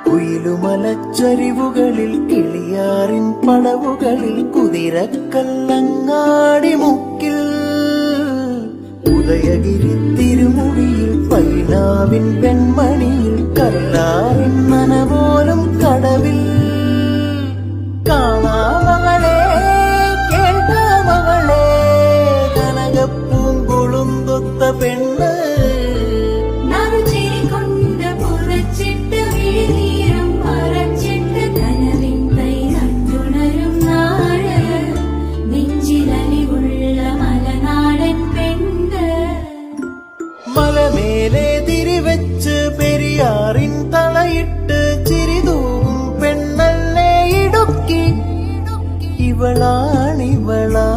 കുയിലുമലച്ചരിവുകളിൽ കിളിയാറിൻ പടവുകളിൽ കുതിരക്കല്ലങ്ങാടി മുക്കിൽ ഉദയഗിരി തിരുമുടിയിൽ പൈനാവിൻ വെൺമണിയിൽ കല്ലാറിൻ നനപോലും കടവിൽ കാണാമകളെ കേൾക്കാമകളെ കനകപ്പൂങ്കുളുന്തൊത്ത പെണ്ണ് മലമേലെ തിരിവെച്ച് പെരിയാറിൻ തളയിട്ട് ചിരിതൂവും പെണ്ണല്ലേ ഇടുക്കി ഇവളാണിവളാ